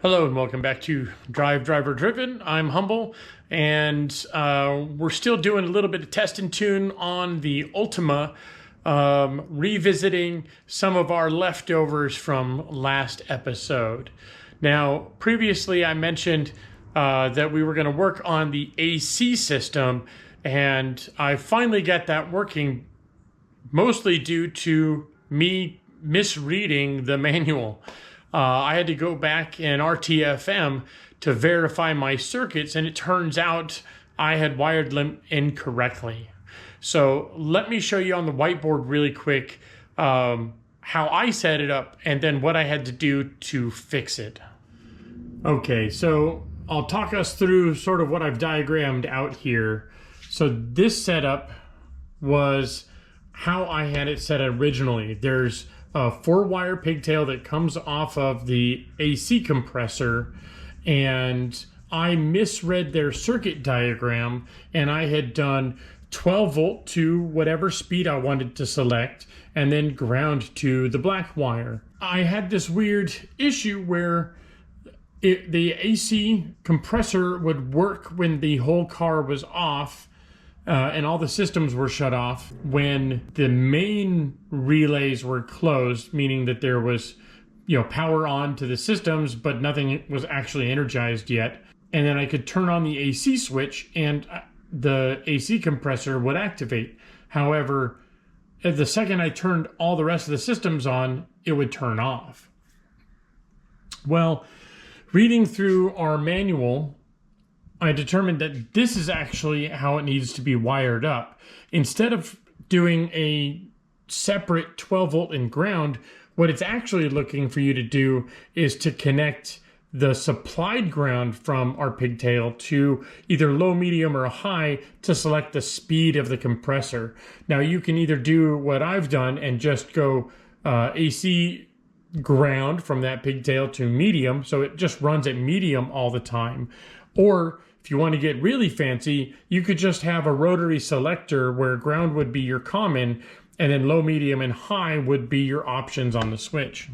Hello and welcome back to DriveDriverDriven. I'm Humble, and we're still doing a little bit of test and tune on the Ultima, revisiting some of our leftovers from last episode. Now, previously I mentioned that we were going to work on the AC system, and I finally got that working, mostly due to me misreading the manual. I had to go back in RTFM to verify my circuits, and it turns out I had wired them incorrectly. So let me show you on the whiteboard really quick how I set it up and then what I had to do to fix it. Okay, so I'll talk us through sort of what I've diagrammed out here. So this setup was how I had it set originally. There's a 4-wire pigtail that comes off of the AC compressor, and I misread their circuit diagram, and I had done 12 volt to whatever speed I wanted to select, and then ground to the black wire. I had this weird issue where the AC compressor would work when the whole car was off, and all the systems were shut off when the main relays were closed, meaning that there was, power on to the systems, but nothing was actually energized yet. And then I could turn on the AC switch and the AC compressor would activate. However, the second I turned all the rest of the systems on, it would turn off. Well, reading through our manual, I determined that this is actually how it needs to be wired up. Instead of doing a separate 12 volt and ground, what it's actually looking for you to do is to connect the supplied ground from our pigtail to either low, medium, or high to select the speed of the compressor. Now you can either do what I've done and just go AC ground from that pigtail to medium, so it just runs at medium all the time. Or if you want to get really fancy, you could just have a rotary selector where ground would be your common, and then low, medium, and high would be your options on the switch.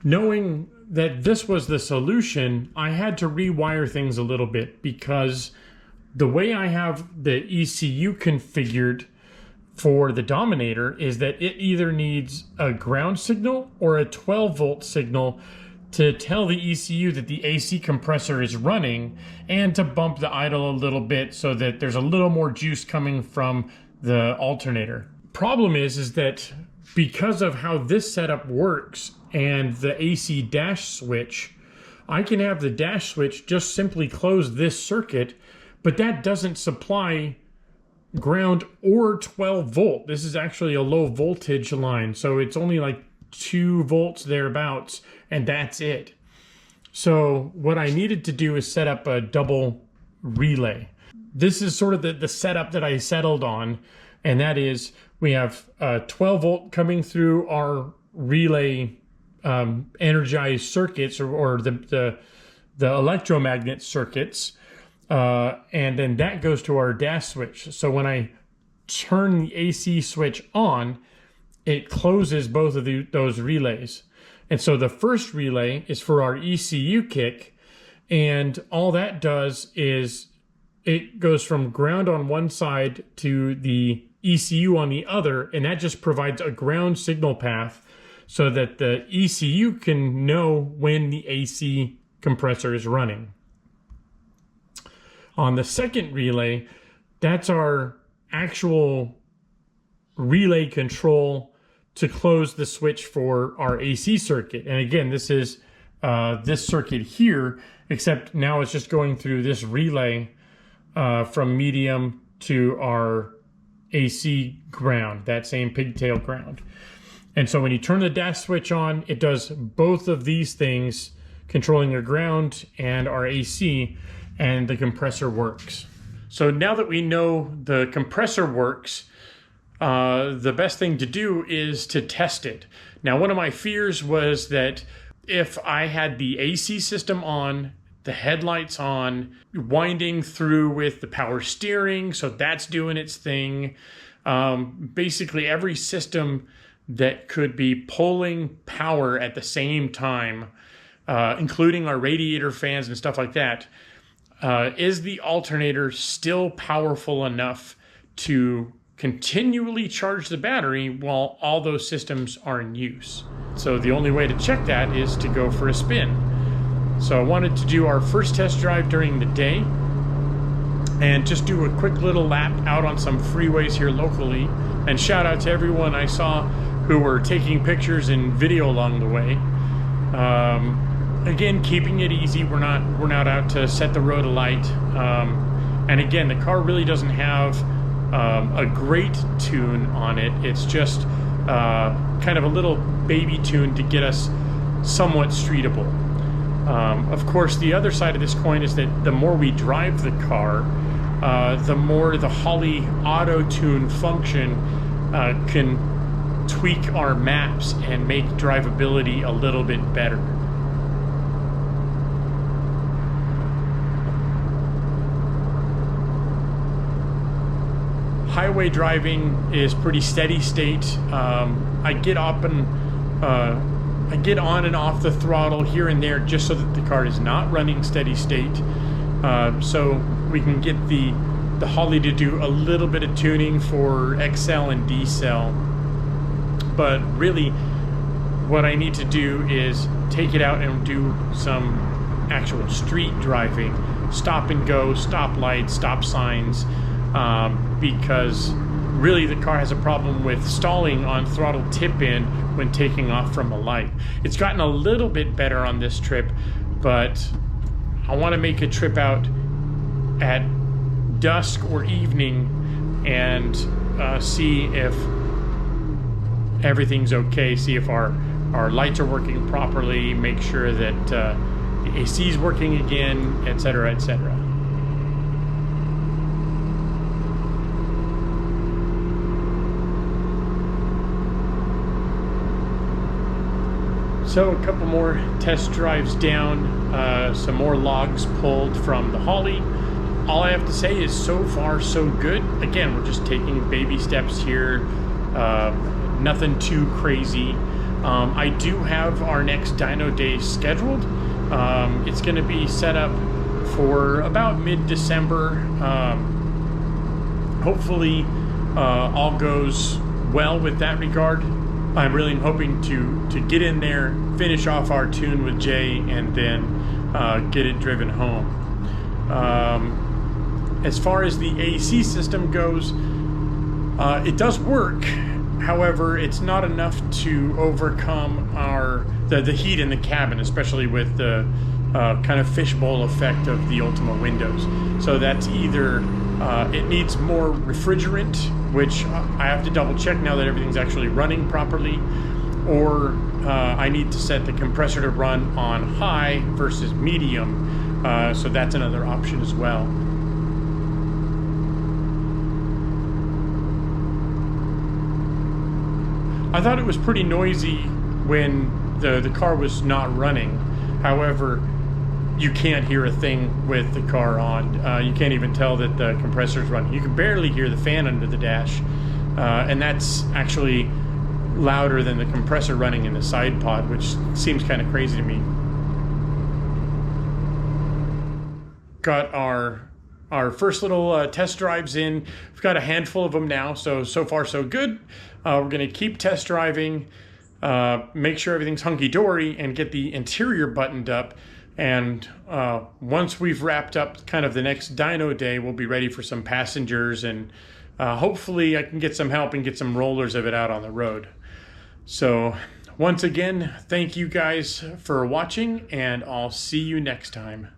Knowing that this was the solution, I had to rewire things a little bit, because the way I have the ECU configured for the Dominator is that it either needs a ground signal or a 12 volt signal to tell the ECU that the AC compressor is running, and to bump the idle a little bit so that there's a little more juice coming from the alternator. Problem is that because of how this setup works and the AC dash switch, I can have the dash switch just simply close this circuit, but that doesn't supply ground or 12 volt. This is actually a low voltage line, so it's only like 2 volts thereabouts, and that's it. So what I needed to do is set up a double relay. This is sort of the setup that I settled on, and that is we have 12 volt coming through our relay energized circuits, or the electromagnet circuits, and then that goes to our dash switch. So when I turn the AC switch on, it closes both of those relays. And so the first relay is for our ECU kick, and all that does is it goes from ground on one side to the ECU on the other, and that just provides a ground signal path so that the ECU can know when the AC compressor is running. On the second relay, that's our actual relay control to close the switch for our AC circuit. And again, this is this circuit here, except now it's just going through this relay from medium to our AC ground, that same pigtail ground. And so when you turn the dash switch on, it does both of these things, controlling our ground and our AC, and the compressor works. So now that we know the compressor works, the best thing to do is to test it. Now, one of my fears was that if I had the AC system on, the headlights on, winding through with the power steering, so that's doing its thing. Basically every system that could be pulling power at the same time including our radiator fans and stuff like that, is the alternator still powerful enough to continually charge the battery while all those systems are in use? So the only way to check that is to go for a spin. So I wanted to do our first test drive during the day and just do a quick little lap out on some freeways here locally, and shout out to everyone I saw who were taking pictures and video along the way. Again, keeping it easy. We're not out to set the road alight. And again, the car really doesn't have a great tune on it. It's just kind of a little baby tune to get us somewhat streetable. Of course, the other side of this coin is that the more we drive the car, the more the Holley auto-tune function can tweak our maps and make drivability a little bit better. Highway driving is pretty steady state. I get on and off the throttle here and there just so that the car is not running steady state, so we can get the Holley to do a little bit of tuning for XL and decel. But really, what I need to do is take it out and do some actual street driving, stop and go, stop lights, stop signs, because really the car has a problem with stalling on throttle tip-in when taking off from a light. It's gotten a little bit better on this trip, but I want to make a trip out at dusk or evening and see if everything's okay, see if our lights are working properly, make sure that the AC is working again, etc., etc. So a couple more test drives down, some more logs pulled from the Holley. All I have to say is so far so good. Again, we're just taking baby steps here, nothing too crazy. I do have our next dyno day scheduled. It's going to be set up for about mid-December. Hopefully all goes well with that regard. I'm really hoping to get in there, finish off our tune with Jay, and then get it driven home. As far as the AC system goes, it does work. However, it's not enough to overcome the heat in the cabin, especially with the kind of fishbowl effect of the Ultima windows. So that's either it needs more refrigerant, which I have to double check now that everything's actually running properly, or I need to set the compressor to run on high versus medium, so that's another option as well. I thought it was pretty noisy when the car was not running. However, you can't hear a thing with the car on. You can't even tell that the compressor's running. You can barely hear the fan under the dash, and that's actually louder than the compressor running in the side pod, which seems kind of crazy to me. Got our first little test drives in. We've got a handful of them now, so far so good. We're going to keep test driving, make sure everything's hunky-dory, and get the interior buttoned up. And once we've wrapped up kind of the next dyno day, we'll be ready for some passengers, and hopefully I can get some help and get some rollers of it out on the road. So once again, thank you guys for watching, and I'll see you next time.